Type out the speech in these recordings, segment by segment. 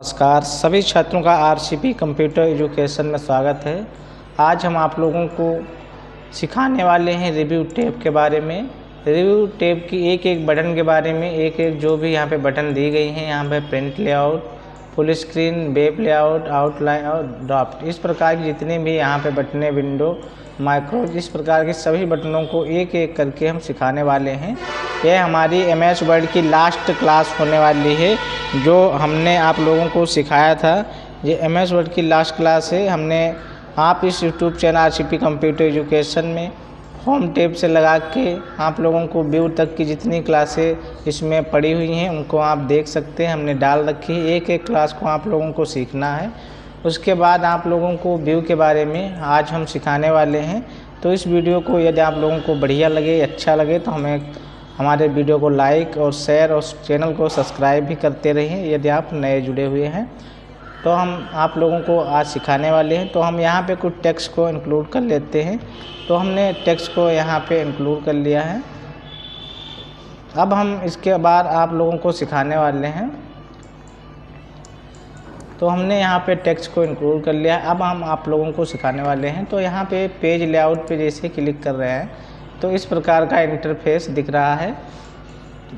नमस्कार सभी छात्रों का आरसीपी कंप्यूटर एजुकेशन में स्वागत है। आज हम आप लोगों को सिखाने वाले हैं रिव्यू टैब के बारे में। रिव्यू टैब की एक एक बटन के बारे में, एक एक जो भी यहाँ पे बटन दी गई हैं, यहाँ पे print layout, full screen, web layout, outline और ड्राफ्ट, इस प्रकार की जितने भी यहाँ पे बटनें, विंडो, माइक्रो, इस प्रकार के सभी बटनों को एक एक करके हम सिखाने वाले हैं। यह हमारी MS वर्ड की लास्ट क्लास होने वाली है जो हमने आप लोगों को सिखाया था। ये MS वर्ड की लास्ट क्लास है। हमने आप इस YouTube channel RCP computer education में होम टैब से लगा के आप लोगों को व्यू तक की जितनी क्लासें इसमें पड़ी हुई हैं उनको आप देख सकते हैं, हमने डाल रखी है। एक एक क्लास को आप लोगों को सीखना है। उसके बाद आप लोगों को व्यू के बारे में आज हम सिखाने वाले हैं। तो इस वीडियो को यदि आप लोगों को बढ़िया लगे, अच्छा लगे तो हमारे वीडियो को लाइक और शेयर और चैनल को सब्सक्राइब भी करते रहिए यदि आप नए जुड़े हुए हैं। तो हम आप लोगों को आज सिखाने वाले हैं। तो हम यहाँ पे कुछ टेक्स्ट को इंक्लूड कर लेते हैं। तो हमने टेक्स्ट को यहाँ पे इंक्लूड कर लिया है। अब हम इसके बाद आप लोगों को सिखाने वाले हैं। तो हमने यहाँ पे टेक्स्ट को इंक्लूड कर लिया है। अब हम आप लोगों को सिखाने वाले हैं। तो यहाँ पे पेज लेआउट पे जैसे क्लिक कर रहे हैं तो इस प्रकार का इंटरफेस दिख रहा है।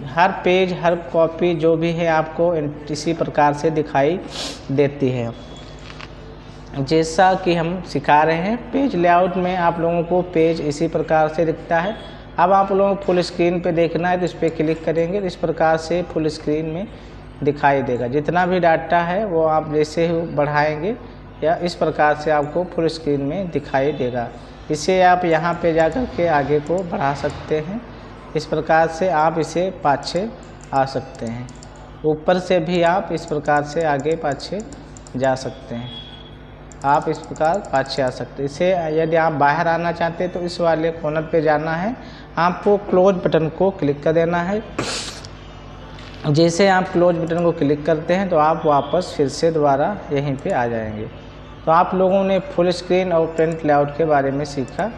हर पेज, हर कॉपी जो भी है आपको इसी प्रकार से दिखाई देती है जैसा कि हम सिखा रहे हैं। पेज लेआउट में आप लोगों को पेज इसी प्रकार से दिखता है। अब आप लोगों को फुल स्क्रीन पे देखना है तो इस पर क्लिक करेंगे तो इस प्रकार से फुल स्क्रीन में दिखाई देगा। जितना भी डाटा है वो आप जैसे ही बढ़ाएंगे या इस प्रकार से आपको फुल स्क्रीन में दिखाई देगा। इसे आप यहाँ पे जाकर के आगे को बढ़ा सकते हैं। इस प्रकार से आप इसे पाछे आ सकते हैं। ऊपर से भी आप इस प्रकार से आगे पाछे जा सकते हैं। आप इस प्रकार पाछे आ सकते हैं। इसे यदि आप बाहर आना चाहते हैं तो इस वाले कॉर्नर पे जाना है, आपको क्लोज बटन को क्लिक कर देना है। जैसे आप क्लोज बटन को क्लिक करते हैं तो आप वापस फिर से दोबारा यहीं पे आ जाएंगे। तो आप लोगों ने फुल स्क्रीन और प्रिंट लेआउट के बारे में सीखा।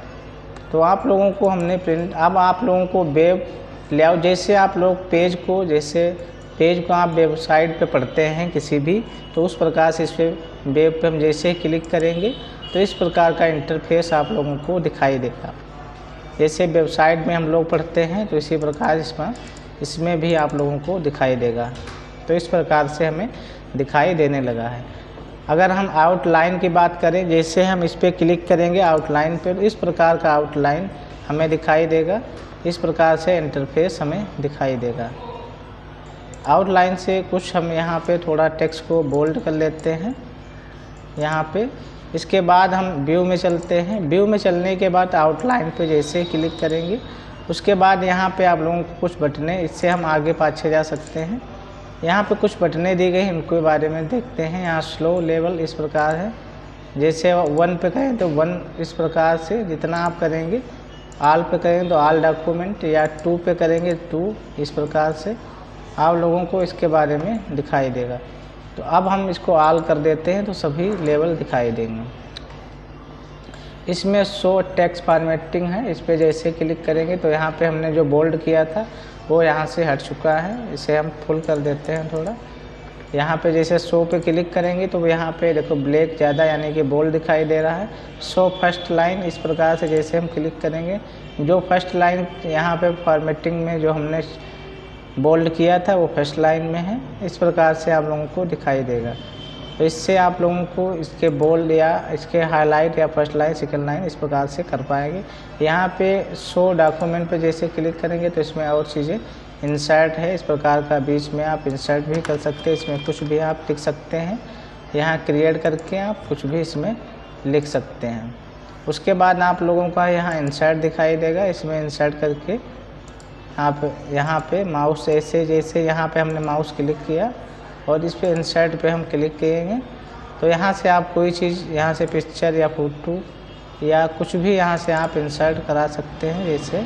तो आप लोगों को हमने प्रिंट, अब आप लोगों को वेब लेआउट, जैसे आप लोग जैसे पेज को आप वेबसाइट पे पढ़ते हैं किसी भी, तो उस प्रकार से इस पर वेब पे हम जैसे ही क्लिक करेंगे तो इस प्रकार का इंटरफेस आप लोगों को दिखाई देगा। जैसे वेबसाइट में हम लोग पढ़ते हैं तो इसी प्रकार इसमें भी आप लोगों को दिखाई देगा। तो इस प्रकार से हमें दिखाई देने लगा है। अगर हम आउटलाइन की बात करें, जैसे हम इस पर क्लिक करेंगे आउटलाइन पे, तो इस प्रकार का आउटलाइन हमें दिखाई देगा। इस प्रकार से इंटरफेस हमें दिखाई देगा। आउटलाइन से कुछ हम यहाँ पे थोड़ा टेक्स्ट को बोल्ड कर लेते हैं यहाँ पे। इसके बाद हम व्यू में चलते हैं। व्यू में चलने के बाद आउटलाइन पे जैसे क्लिक करेंगे उसके बाद यहाँ पे आप लोगों को कुछ बटनें, इससे हम आगे पाछे जा सकते हैं। यहाँ पे कुछ बटनें दी गई, इनके बारे में देखते हैं। यहाँ स्लो लेवल इस प्रकार है। जैसे 1 पे करें तो 1 इस प्रकार से जितना आप करेंगे, आल पे करेंगे तो आल डॉक्यूमेंट, या 2 पे करेंगे 2, इस प्रकार से आप लोगों को इसके बारे में दिखाई देगा। तो अब हम इसको आल कर देते हैं तो सभी लेवल दिखाई देंगे। इसमें शो टेक्स्ट फॉर्मेटिंग है, इस पर जैसे क्लिक करेंगे तो यहाँ पे हमने जो बोल्ड किया था वो यहाँ से हट चुका है। इसे हम फुल कर देते हैं थोड़ा। यहाँ पे जैसे शो पे क्लिक करेंगे तो यहाँ पे देखो ब्लैक ज़्यादा यानी कि बोल्ड दिखाई दे रहा है। शो फर्स्ट लाइन, इस प्रकार से जैसे हम क्लिक करेंगे जो फर्स्ट लाइन यहाँ पे फॉर्मेटिंग में जो हमने बोल्ड किया था वो फर्स्ट लाइन में है। इस प्रकार से आप लोगों को दिखाई देगा। तो इससे आप लोगों को इसके बोल्ड या इसके हाईलाइट या फर्स्ट लाइन, सेकंड लाइन इस प्रकार से कर पाएंगे। यहाँ पे शो डॉक्यूमेंट पे जैसे क्लिक करेंगे तो इसमें और चीज़ें इंसर्ट है, इस प्रकार का बीच में आप इंसर्ट भी कर सकते हैं। इसमें कुछ भी आप लिख सकते हैं। यहाँ क्रिएट करके आप कुछ भी इसमें लिख सकते हैं। उसके बाद आप लोगों का यहाँ इंसर्ट दिखाई देगा। इसमें इंसर्ट करके आप यहाँ पे माउस जैसे यहाँ पे हमने माउस क्लिक किया और इस पे इंसर्ट पे हम क्लिक करेंगे तो यहाँ से आप कोई चीज़, यहाँ से पिक्चर या फोटो या कुछ भी यहाँ से आप इंसर्ट करा सकते हैं। जैसे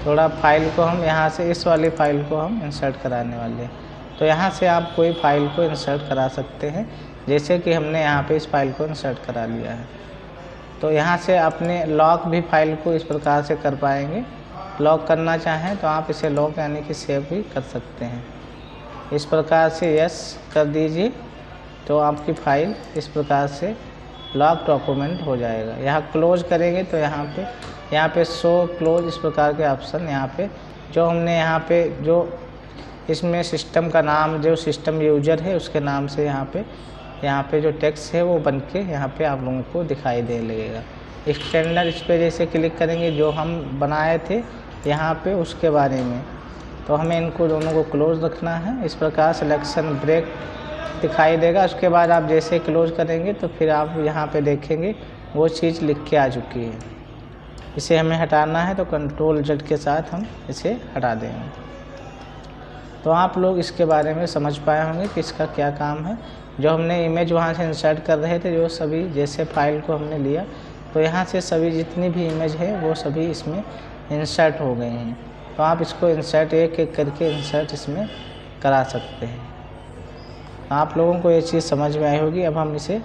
थोड़ा फाइल को हम यहाँ से, इस वाली फाइल को हम इंसर्ट कराने वाले हैं तो यहाँ से आप कोई फाइल को इंसर्ट करा सकते हैं। जैसे कि हमने यहाँ पे इस फाइल को इंसर्ट करा लिया है। तो यहाँ से अपने लॉक भी फाइल को इस प्रकार से कर पाएंगे। लॉक करना चाहें तो आप इसे लॉक यानी कि सेव भी कर सकते हैं। इस प्रकार से यस कर दीजिए तो आपकी फ़ाइल इस प्रकार से लॉक डॉक्यूमेंट हो जाएगा। यहाँ क्लोज करेंगे तो यहाँ पे शो क्लोज इस प्रकार के ऑप्शन यहाँ पे जो हमने यहाँ पे जो इसमें सिस्टम का नाम जो सिस्टम यूजर है उसके नाम से यहाँ पे जो टेक्स्ट है वो बन के यहाँ पे आप लोगों को दिखाई दे लगेगा। एक्सटेंडर इस पर जैसे क्लिक करेंगे जो हम बनाए थे यहाँ पे उसके बारे में, तो हमें इनको दोनों को क्लोज रखना है। इस प्रकार सिलेक्शन ब्रेक दिखाई देगा। उसके बाद आप जैसे क्लोज करेंगे तो फिर आप यहाँ पे देखेंगे वो चीज़ लिख के आ चुकी है। इसे हमें हटाना है तो कंट्रोल Z के साथ हम इसे हटा देंगे। तो आप लोग इसके बारे में समझ पाए होंगे कि इसका क्या काम है। जो हमने इमेज वहाँ से इंसर्ट कर रहे थे, जो सभी जैसे फाइल को हमने लिया तो यहाँ से सभी जितनी भी इमेज है वो सभी इसमें इंसर्ट हो गए हैं। तो आप इसको इंसर्ट एक एक करके इंसर्ट इसमें करा सकते हैं। आप लोगों को ये चीज़ समझ में आई होगी। अब हम इसे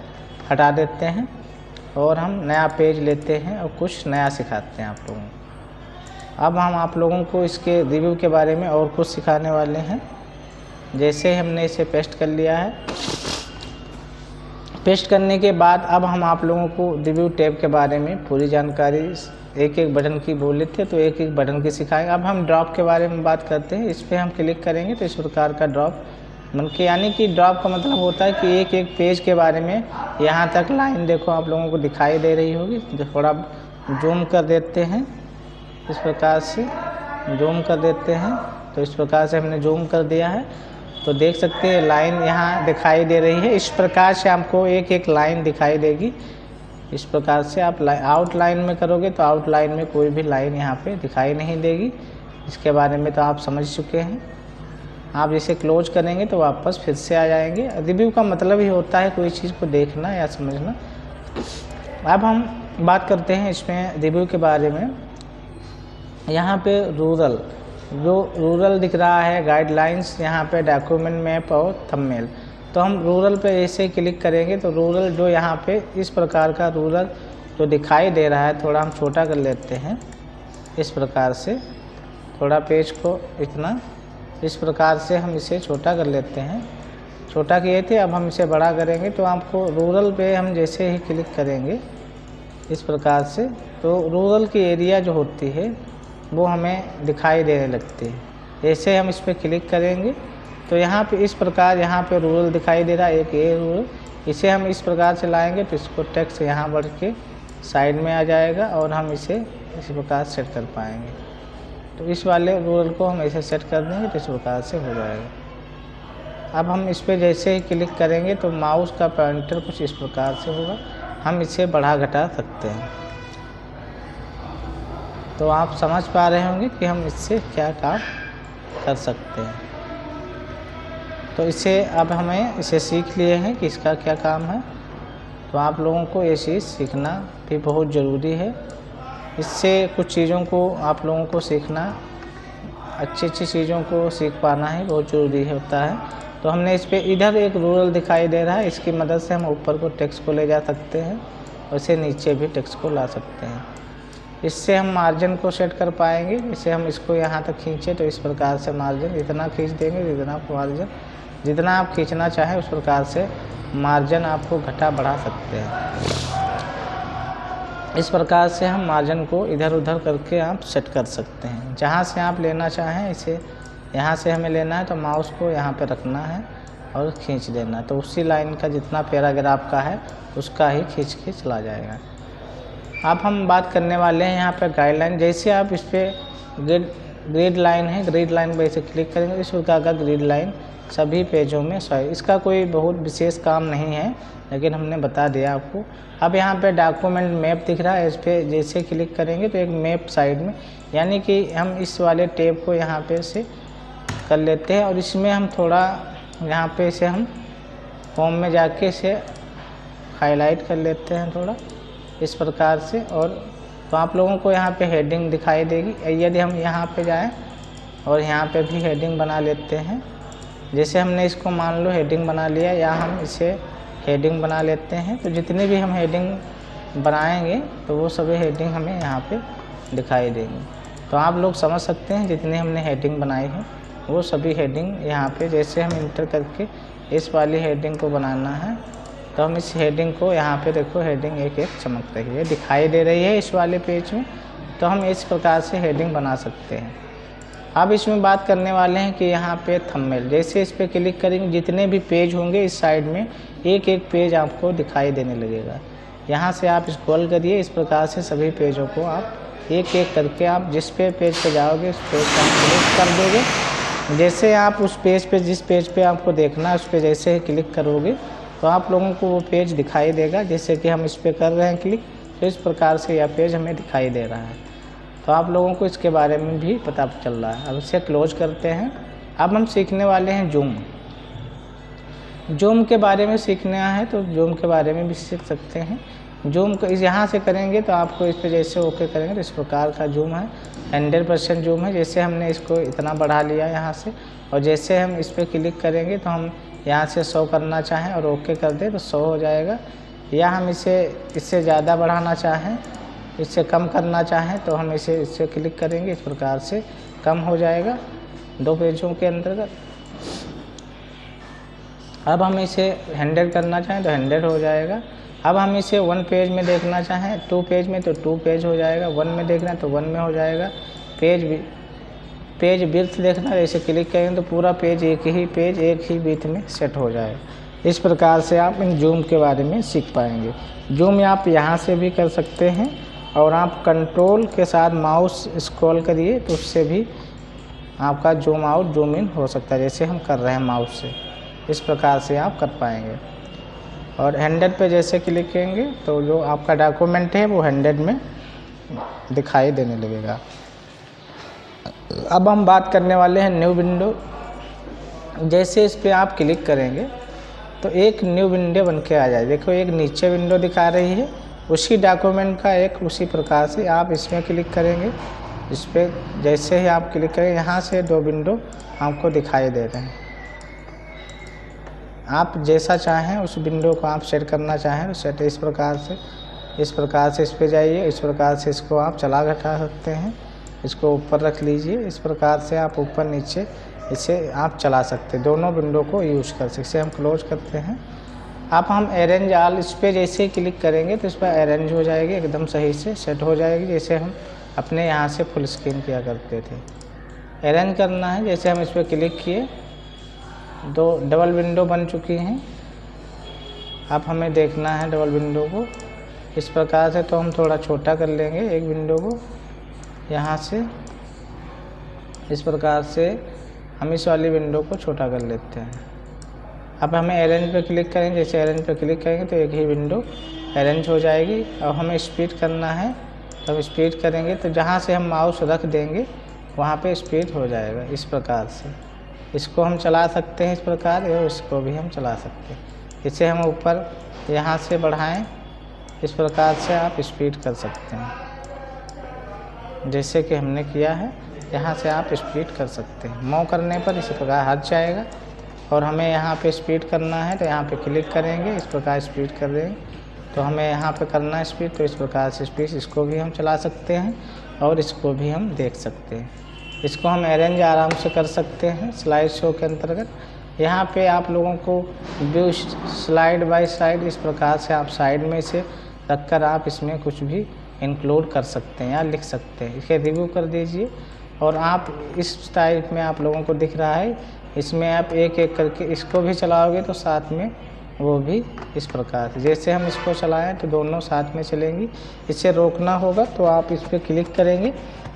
हटा देते हैं और हम नया पेज लेते हैं और कुछ नया सिखाते हैं आप लोगों को। अब हम आप लोगों को इसके रिव्यू के बारे में और कुछ सिखाने वाले हैं। जैसे हमने इसे पेस्ट कर लिया है, पेस्ट करने के बाद अब हम आप लोगों को रिव्यू टैब के बारे में पूरी जानकारी एक एक बटन की बोले थे तो एक एक बटन की सिखाएंगे। अब हम ड्रॉप के बारे में बात करते हैं। इस पर हम क्लिक करेंगे तो इस प्रकार का ड्रॉप मन के, यानी कि ड्रॉप का मतलब होता है कि एक एक पेज के बारे में यहाँ तक लाइन देखो आप लोगों को दिखाई दे रही होगी। थोड़ा जूम कर देते हैं, इस प्रकार से जूम कर देते हैं तो इस प्रकार से हमने जूम कर दिया है तो देख सकते हैं लाइन यहाँ दिखाई दे रही है। इस प्रकार से आपको एक एक लाइन दिखाई देगी। इस प्रकार से आप आउटलाइन में करोगे तो आउटलाइन में कोई भी लाइन यहाँ पे दिखाई नहीं देगी। इसके बारे में तो आप समझ चुके हैं। आप इसे क्लोज करेंगे तो वापस फिर से आ जाएंगे। रिव्यू का मतलब ही होता है कोई चीज़ को देखना या समझना। अब हम बात करते हैं इसमें रिव्यू के बारे में। यहाँ पे रूरल, जो रूरल दिख रहा है, गाइडलाइंस, यहाँ पे डॉक्यूमेंट मैप और थंबनेल। तो हम रूरल पे ऐसे क्लिक करेंगे तो रूरल जो यहाँ पे इस प्रकार का रूरल जो दिखाई दे रहा है, थोड़ा हम छोटा कर लेते हैं इस प्रकार से, थोड़ा पेज को इतना इस प्रकार से हम इसे छोटा कर लेते हैं। छोटा किए थे, अब हम इसे बड़ा करेंगे तो आपको रूरल पे हम जैसे ही क्लिक करेंगे इस प्रकार से तो रूरल की एरिया जो होती है वो हमें दिखाई देने लगती है। जैसे हम इस पर क्लिक करेंगे तो यहाँ पे इस प्रकार यहाँ पे रूरल दिखाई दे रहा है, एक ये रूरल। इसे हम इस प्रकार से लाएंगे तो इसको टेक्स्ट यहाँ बढ़ के साइड में आ जाएगा और हम इसे इस प्रकार सेट कर पाएंगे। तो इस वाले रूरल को हम ऐसे सेट कर देंगे तो इस प्रकार से हो जाएगा। अब हम इस पर जैसे ही क्लिक करेंगे तो माउस का पॉइंटर कुछ इस प्रकार से होगा, हम इसे बढ़ा घटा सकते हैं। तो आप समझ पा रहे होंगे कि हम इससे क्या काम कर सकते हैं। तो इसे अब हमें इसे सीख लिए हैं कि इसका क्या काम है। तो आप लोगों को ये चीज़ सीखना भी बहुत ज़रूरी है। इससे कुछ चीज़ों को आप लोगों को सीखना, अच्छी चीज़ों को सीख पाना ही बहुत ज़रूरी होता है। तो हमने इस पर इधर एक रूरल दिखाई दे रहा है, इसकी मदद से हम ऊपर को टेक्स्ट को ले जा सकते हैं और इसे नीचे भी टेक्स्ट को ला सकते हैं। इससे हम मार्जिन को सेट कर पाएंगे। इसे हम इसको यहाँ तक खींचे तो इस प्रकार से मार्जिन इतना खींच देंगे, जितना आप खींचना चाहें उस प्रकार से मार्जिन आपको घटा बढ़ा सकते हैं। इस प्रकार से हम मार्जिन को इधर उधर करके आप सेट कर सकते हैं। जहाँ से आप लेना चाहें, इसे यहाँ से हमें लेना है तो माउस को यहाँ पे रखना है और खींच देना, तो उसी लाइन का जितना पैराग्राफ का है उसका ही खींच के चला जाएगा। अब हम बात करने वाले हैं यहाँ पे गाइडलाइन। जैसे आप इस पर ग्रिड लाइन है, ग्रिड लाइन पर ऐसे क्लिक करेंगे इस प्रकार का ग्रिड लाइन सभी पेजों में इसका कोई बहुत विशेष काम नहीं है, लेकिन हमने बता दिया आपको। अब यहाँ पे डॉक्यूमेंट मैप दिख रहा है, इस पर जैसे क्लिक करेंगे तो एक मैप साइड में, यानी कि हम इस वाले टैब को यहाँ पे से कर लेते हैं और इसमें हम थोड़ा यहाँ पे से हम होम में जाके इसे हाईलाइट कर लेते हैं थोड़ा इस प्रकार से। और तो आप लोगों को यहाँ पे हेडिंग दिखाई देगी। यदि हम यहाँ पे जाएं और यहाँ पे भी हेडिंग बना लेते हैं, जैसे हमने इसको मान लो हेडिंग बना लिया, या हम इसे हेडिंग बना लेते हैं, तो जितने भी हम हेडिंग बनाएंगे तो वो सभी हेडिंग हमें यहाँ पे दिखाई देंगे। तो आप लोग समझ सकते हैं जितने हमने हेडिंग बनाई है वो सभी हेडिंग यहाँ पे जैसे हम इंटर करके इस वाली हेडिंग को बनाना है तो हम इस हेडिंग को यहाँ पे देखो हेडिंग एक एक चमक रही है, दिखाई दे रही है इस वाले पेज में। तो हम इस प्रकार से हेडिंग बना सकते हैं। अब इसमें बात करने वाले हैं कि यहाँ पे थंबनेल, जैसे इस पर क्लिक करेंगे जितने भी पेज होंगे इस साइड में एक एक पेज आपको दिखाई देने लगेगा। यहाँ से आप स्क्रॉल करिए, इस प्रकार से सभी पेजों को आप एक एक करके आप जिस पे पेज पे जाओगे उस पेज पर क्लिक कर दोगे। जैसे आप उस पेज पे जिस पेज पे आपको देखना है उस पर जैसे ही क्लिक करोगे तो आप लोगों को वो पेज दिखाई देगा। जैसे कि हम इस पर कर रहे हैं क्लिक, तो इस प्रकार से यह पेज हमें दिखाई दे रहा है। तो आप लोगों को इसके बारे में भी पता चल रहा है। अब इसे क्लोज करते हैं। अब हम सीखने वाले हैं जूम के बारे में सीखना है तो जूम के बारे में भी सीख सकते हैं। जूम को इस यहाँ से करेंगे तो आपको इस पर जैसे ओके करेंगे तो इस प्रकार का जूम है, 100% जूम है। जैसे हमने इसको इतना बढ़ा लिया यहाँ से, और जैसे हम इस पर क्लिक करेंगे तो हम यहाँ से 100 करना चाहें और ओके कर दें तो 100 हो जाएगा। या हम इससे ज़्यादा बढ़ाना चाहें, इससे कम करना चाहें तो हम इससे क्लिक करेंगे, इस प्रकार से कम हो जाएगा 2 पेजों के अंतर्गत। अब हम इसे 100 करना चाहें तो 100 हो जाएगा। अब हम इसे 1 पेज में देखना चाहें 2 पेज में तो 2 पेज हो जाएगा, 1 में देखना तो 1 में हो जाएगा। पेज विड्थ देखना, जैसे क्लिक करेंगे तो पूरा पेज एक ही विड्थ में सेट हो जाएगा। इस प्रकार से आप इन जूम के बारे में सीख पाएंगे। जूम आप यहाँ से भी कर सकते हैं और आप कंट्रोल के साथ माउस स्क्रॉल करिए तो उससे भी आपका जूम आउट जूम इन हो सकता है, जैसे हम कर रहे हैं माउस से। इस प्रकार से आप कर पाएंगे। और 100 पे जैसे क्लिक करेंगे तो जो आपका डॉक्यूमेंट है वो 100 में दिखाई देने लगेगा। अब हम बात करने वाले हैं न्यू विंडो। जैसे इस पर आप क्लिक करेंगे तो एक न्यू विंडो बन के आ जाए। देखो एक नीचे विंडो दिखा रही है उसी डॉक्यूमेंट का एक, उसी प्रकार से आप इसमें क्लिक करेंगे। इस पर जैसे ही आप क्लिक करेंगे यहाँ से 2 विंडो आपको दिखाई दे रहे हैं। आप जैसा चाहें उस विंडो को आप सेट करना चाहें तो सेट इस प्रकार से इस पर जाइए। इस प्रकार से इसको आप चला घटा सकते हैं, इसको ऊपर रख लीजिए। इस प्रकार से आप ऊपर नीचे इसे आप चला सकते हैं, दोनों विंडो को यूज कर सकते। इसे हम क्लोज करते हैं। अब हम अरेंज ऑल, इस पर जैसे ही क्लिक करेंगे तो इस पर अरेंज हो जाएगी, एकदम सही से सेट हो जाएगी, जैसे हम अपने यहाँ से फुल स्क्रीन किया करते थे। अरेंज करना है, जैसे हम इस पर क्लिक किए 2 डबल विंडो बन चुकी हैं। अब हमें देखना है डबल विंडो को इस प्रकार से, तो हम थोड़ा छोटा कर लेंगे एक विंडो को। यहाँ से इस प्रकार से हम इस वाली विंडो को छोटा कर लेते हैं। अब हमें अरेंज पे क्लिक करेंगे, जैसे अरेंज पे क्लिक करेंगे तो एक ही विंडो अरेंज हो जाएगी। अब हमें स्पीड करना है तो हम स्पीड करेंगे तो जहाँ से हम माउस रख देंगे वहाँ पे स्पीड हो जाएगा। इस प्रकार से इसको हम चला सकते हैं इस प्रकार, और इसको भी हम चला सकते हैं। इसे हम ऊपर यहाँ से बढ़ाएं, इस प्रकार से आप स्पीड कर सकते हैं जैसे कि हमने किया है। यहाँ से आप स्पीड कर सकते हैं, मूव करने पर इस प्रकार हट जाएगा। और हमें यहाँ पे स्पीड करना है तो यहाँ पे क्लिक करेंगे, इस प्रकार स्पीड कर देंगे तो हमें यहाँ पे करना है स्पीड, तो इस प्रकार से स्पीड इसको भी हम चला सकते हैं और इसको भी हम देख सकते हैं। इसको हम अरेंज आराम से कर सकते हैं स्लाइड शो के अंतर्गत। यहाँ पे आप लोगों को व्यू स्लाइड बाय साइड इस प्रकार से आप साइड में से रखकर आप इसमें कुछ भी इंक्लूड कर सकते हैं या लिख सकते हैं। इसे रिव्यू कर दीजिए और आप इस टाइप में आप लोगों को दिख रहा है, इसमें आप एक एक करके इसको भी चलाओगे तो साथ में वो भी इस प्रकार से, जैसे हम इसको चलाएं तो दोनों साथ में चलेंगी। इसे रोकना होगा तो आप इस पर क्लिक करेंगे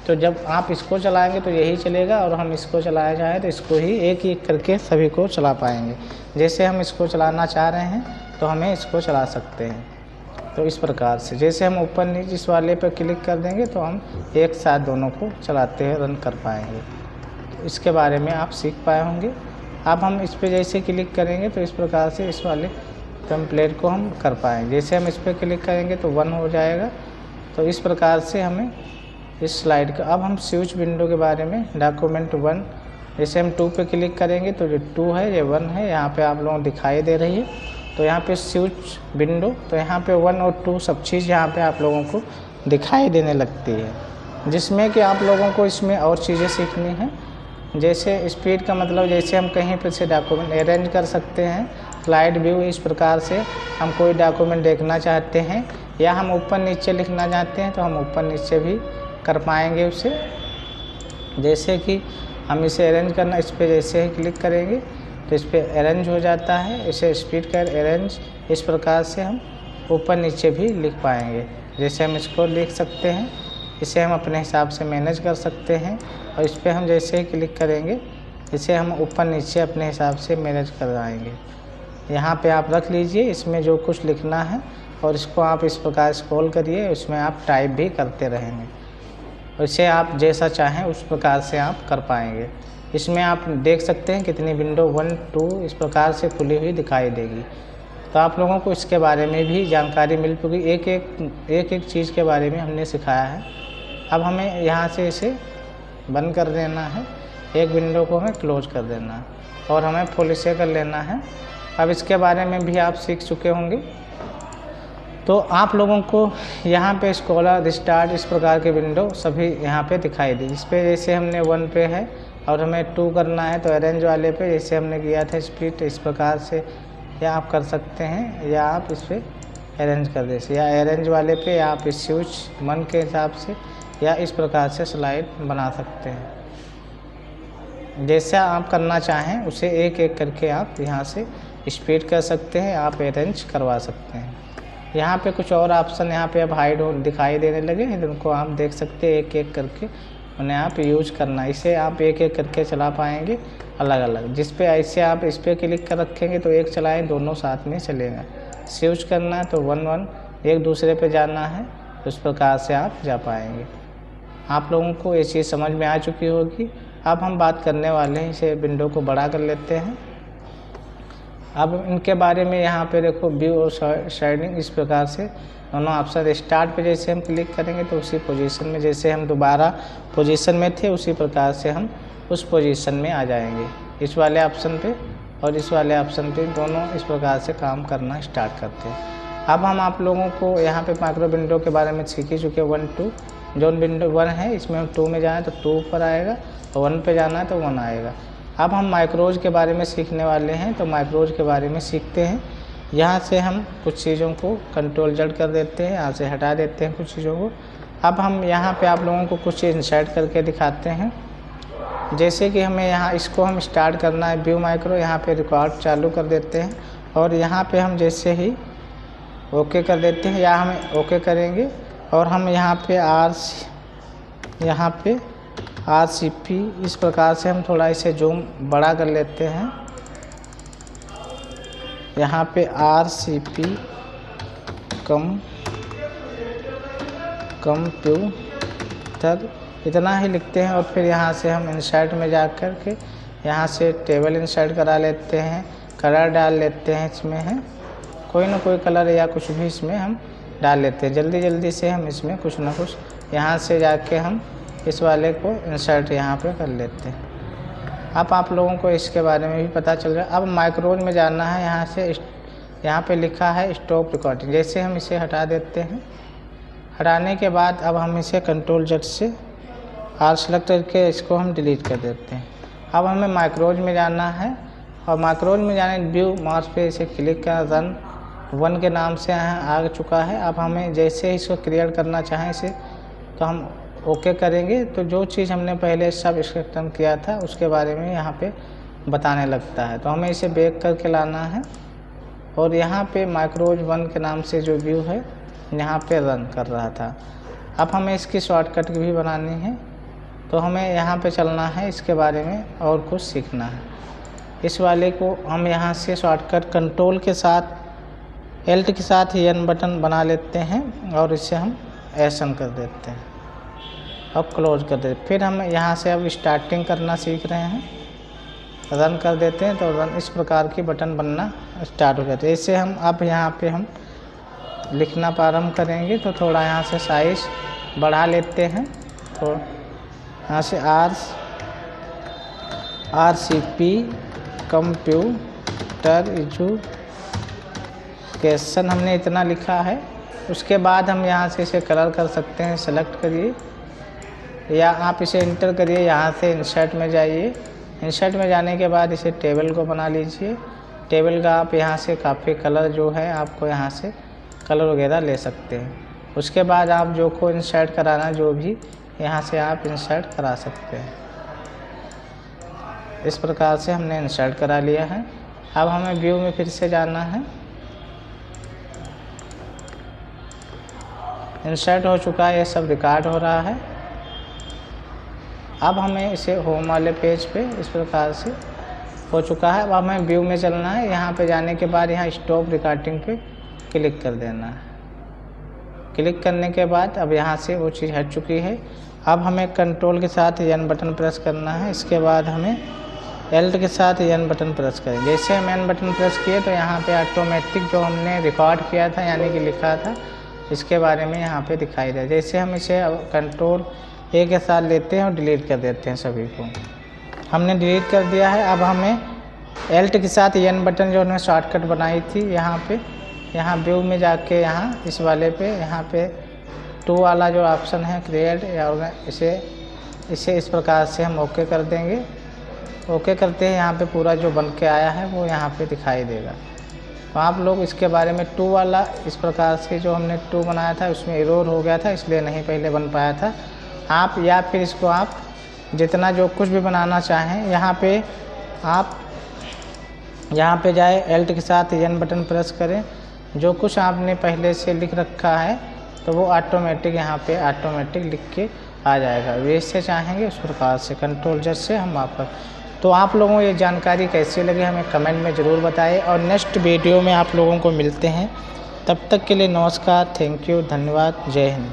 तो जब आप इसको चलाएंगे तो यही चलेगा, और हम इसको चलाया जाए तो इसको ही एक एक करके सभी को चला पाएंगे। जैसे हम इसको चलाना चाह रहे हैं तो हमें इसको चला सकते हैं। तो इस प्रकार से जैसे हम ऊपर नीचे इस वाले पर क्लिक कर देंगे तो हम एक साथ दोनों को चलाते हुए रन कर पाएंगे। तो इसके बारे में आप सीख पाए होंगे। अब हम इस पर जैसे क्लिक करेंगे तो इस प्रकार से इस वाले टेम्पलेट को हम कर पाएंगे। जैसे हम इस पर क्लिक करेंगे तो 1 हो जाएगा। तो इस प्रकार से हमें इस स्लाइड का, अब हम स्विच विंडो के बारे में डॉक्यूमेंट 1, जैसे हम 2 पे क्लिक करेंगे तो ये 2 है, ये 1 है, यहाँ पे आप लोगों दिखाई दे रही है। तो यहाँ पे स्विच विंडो, तो यहाँ पे 1 और 2 सब चीज़ यहाँ पे आप लोगों को दिखाई देने लगती है, जिसमें कि आप लोगों को इसमें और चीज़ें सीखनी हैं। जैसे स्पीड का मतलब जैसे हम कहीं पर से डॉक्यूमेंट अरेंज कर सकते हैं, स्लाइड व्यू, इस प्रकार से हम कोई डॉक्यूमेंट देखना चाहते हैं या हम ऊपर नीचे लिखना चाहते हैं तो हम ऊपर नीचे भी कर पाएंगे उसे। जैसे कि हम इसे अरेंज करना, इस पर जैसे ही क्लिक करेंगे तो इस पर अरेंज हो जाता है। इसे स्पीड कर अरेंज, इस प्रकार से हम ऊपर नीचे भी लिख पाएंगे। जैसे हम इसको लिख सकते हैं, इसे हम अपने हिसाब से मैनेज कर सकते हैं और इस पर हम जैसे ही क्लिक करेंगे इसे हम ऊपर नीचे अपने हिसाब से मैनेज कर आएंगे। यहाँ पे आप रख लीजिए इसमें जो कुछ लिखना है और इसको आप इस प्रकार स्क्रॉल करिए, उसमें आप टाइप भी करते रहेंगे। इसे आप जैसा चाहें उस प्रकार से आप कर पाएंगे। इसमें आप देख सकते हैं कितनी विंडो 1, 2 इस प्रकार से खुली हुई दिखाई देगी। तो आप लोगों को इसके बारे में भी जानकारी मिल चुकी, एक एक चीज़ के बारे में हमने सिखाया है। अब हमें यहाँ से इसे बंद कर देना है, एक विंडो को हमें क्लोज कर देना है और हमें फुल इसे कर लेना है। अब इसके बारे में भी आप सीख चुके होंगे। तो आप लोगों को यहाँ पे स्क्रॉलर, रिस्टार्ट, इस प्रकार के विंडो सभी यहाँ पे दिखाई दी। इस पर जैसे हमने 1 पे है और हमें 2 करना है तो अरेंज वाले पे जैसे हमने किया था स्पीड, इस प्रकार से या आप कर सकते हैं या आप इस पर अरेंज कर दे, या अरेंज वाले पे या आप इस स्विच मन के हिसाब से या इस प्रकार से स्लाइड बना सकते हैं। जैसा आप करना चाहें उसे एक एक करके आप यहाँ से स्पीड कर सकते हैं, आप अरेंज करवा सकते हैं। यहाँ पे कुछ और ऑप्शन यहाँ पे अब हाइड हो दिखाई देने लगे हैं, जिनको आप देख सकते हैं एक एक करके उन्हें आप यूज करना। इसे आप एक एक करके चला पाएंगे अलग अलग। जिस पे ऐसे आप इस पर क्लिक कर रखेंगे तो एक चलाएँ, दोनों साथ में चलेगा। स्विच करना है तो 1 1 एक दूसरे पे जाना है, उस प्रकार से आप जा पाएंगे। आप लोगों को ये चीज़ समझ में आ चुकी होगी। अब हम बात करने वाले हैं, इसे विंडो को बड़ा कर लेते हैं। अब इनके बारे में यहाँ पे देखो व्यू और शेडिंग, इस प्रकार से दोनों ऑप्शन। स्टार्ट पे जैसे हम क्लिक करेंगे तो उसी पोजीशन में, जैसे हम दोबारा पोजीशन में थे उसी प्रकार से हम उस पोजीशन में आ जाएंगे, इस वाले ऑप्शन पे और इस वाले ऑप्शन पे, दोनों इस प्रकार से काम करना स्टार्ट करते हैं। अब हम आप लोगों को यहाँ पे माइक्रो विंडो के बारे में सीख ही चुके 1 2। जो विंडो 1 है इसमें हम 2 में जाएँ तो 2 ऊपर आएगा और 1 पे जाना है तो 1 आएगा। अब हम माइक्रोज के बारे में सीखने वाले हैं, तो माइक्रोज के बारे में सीखते हैं। यहाँ से हम कुछ चीज़ों को कंट्रोल Z कर देते हैं, यहाँ से हटा देते हैं कुछ चीज़ों को। अब हम यहाँ पे आप लोगों को कुछ चीज़ इंसर्ट करके दिखाते हैं। जैसे कि हमें यहाँ इसको हम स्टार्ट करना है व्यू माइक्रो, यहाँ पे रिकॉर्ड चालू कर देते हैं और यहाँ पे हम जैसे ही ओके कर देते हैं या हम ओके करेंगे और हम यहाँ पे RCP, इस प्रकार से हम थोड़ा इसे जूम बड़ा कर लेते हैं। यहाँ पे RCP कंप्यूटर इतना ही लिखते हैं और फिर यहाँ से हम इंसर्ट में जा कर के यहाँ से टेबल इंसर्ट करा लेते हैं, कलर डाल लेते हैं। इसमें है कोई ना कोई कलर या कुछ भी इसमें हम डाल लेते हैं। जल्दी जल्दी से हम इसमें कुछ ना कुछ यहाँ से जाके हम इस वाले को इंसर्ट यहाँ पे कर लेते हैं। अब आप लोगों को इसके बारे में भी पता चल रहा है। अब माइक्रोज में जाना है, यहाँ से यहाँ पे लिखा है स्टॉप रिकॉर्डिंग, जैसे हम इसे हटा देते हैं। हटाने के बाद अब हम इसे कंट्रोल Z से R सेलेक्ट करके इसको हम डिलीट कर देते हैं। अब हमें माइक्रोज में जाना है और माइक्रोज में जाने व्यू माउस पे इसे क्लिक कर रन 1 के नाम से आ चुका है। अब हमें जैसे ही इसको क्रिएट करना चाहें इसे तो हम ओके करेंगे तो जो चीज़ हमने पहले सब स्क्रिप्टन किया था उसके बारे में यहाँ पे बताने लगता है। तो हमें इसे बैक करके लाना है और यहाँ पे माइक्रोज 1 के नाम से जो व्यू है यहाँ पे रन कर रहा था। अब हमें इसकी शॉर्टकट भी बनानी है तो हमें यहाँ पे चलना है, इसके बारे में और कुछ सीखना है। इस वाले को हम यहाँ से शॉर्टकट कंट्रोल के साथ Alt के साथ N बटन बना लेते हैं और इसे हम ऐसन कर देते हैं और क्लोज कर देते। फिर हम यहाँ से अब स्टार्टिंग करना सीख रहे हैं, रन कर देते हैं तो रन इस प्रकार की बटन बनना स्टार्ट हो जाते हैं। इससे हम अब यहाँ पे हम लिखना प्रारंभ करेंगे तो थोड़ा यहाँ से साइज बढ़ा लेते हैं। तो यहाँ से RCP कंप्यूटर एजुकेशन हमने इतना लिखा है। उसके बाद हम यहाँ से इसे कलर कर सकते हैं, सेलेक्ट करिए, या आप इसे इंटर करिए, यहाँ से इंसर्ट में जाइए। इंसर्ट में जाने के बाद इसे टेबल को बना लीजिए। टेबल का आप यहाँ से काफ़ी कलर जो है आपको यहाँ से कलर वगैरह ले सकते हैं। उसके बाद आप जो को इंसर्ट कराना जो भी यहाँ से आप इंसर्ट करा सकते हैं। इस प्रकार से हमने इंसर्ट करा लिया है। अब हमें व्यू में फिर से जाना है। इंसर्ट हो चुका है, ये सब रिकॉर्ड हो रहा है। अब हमें इसे होम वाले पेज पे इस प्रकार से हो चुका है। अब हमें व्यू में चलना है। यहाँ पे जाने के बाद यहाँ स्टॉप रिकॉर्डिंग पे क्लिक कर देना है। क्लिक करने के बाद अब यहाँ से वो चीज़ हट चुकी है। अब हमें कंट्रोल के साथ एन बटन प्रेस करना है। इसके बाद हमें एल्ट के साथ एन बटन प्रेस करें। जैसे हम एन बटन प्रेस किए तो यहाँ पे ऑटोमेटिक जो हमने रिकॉर्ड किया था यानी कि लिखा था इसके बारे में यहाँ पे दिखाई दे। जैसे हम इसे कंट्रोल ए के साथ लेते हैं और डिलीट कर देते हैं सभी को। हमने डिलीट कर दिया है। अब हमें एल्ट के साथ एन बटन जो हमने शॉर्टकट बनाई थी यहाँ व्यू में जाके यहाँ इस वाले पे यहाँ पे 2 वाला जो ऑप्शन है क्रिएट या इसे इस प्रकार से हम ओके कर देंगे। ओके करते हैं यहाँ पे पूरा जो बन के आया है वो यहाँ पे दिखाई देगा। तो आप लोग इसके बारे में 2 वाला इस प्रकार से जो हमने 2 बनाया था उसमें एरर हो गया था इसलिए नहीं पहले बन पाया था। आप या फिर इसको आप जितना जो कुछ भी बनाना चाहें यहाँ पे जाए एल्ट के साथ एन बटन प्रेस करें। जो कुछ आपने पहले से लिख रखा है तो वो ऑटोमेटिक यहाँ पे ऑटोमेटिक लिख के आ जाएगा। वैसे चाहेंगे उस प्रकार से कंट्रोल जेड से हम वापस। तो आप लोगों को ये जानकारी कैसी लगी हमें कमेंट में ज़रूर बताएं और नेक्स्ट वीडियो में आप लोगों को मिलते हैं। तब तक के लिए नमस्कार, थैंक यू, धन्यवाद, जय हिंद।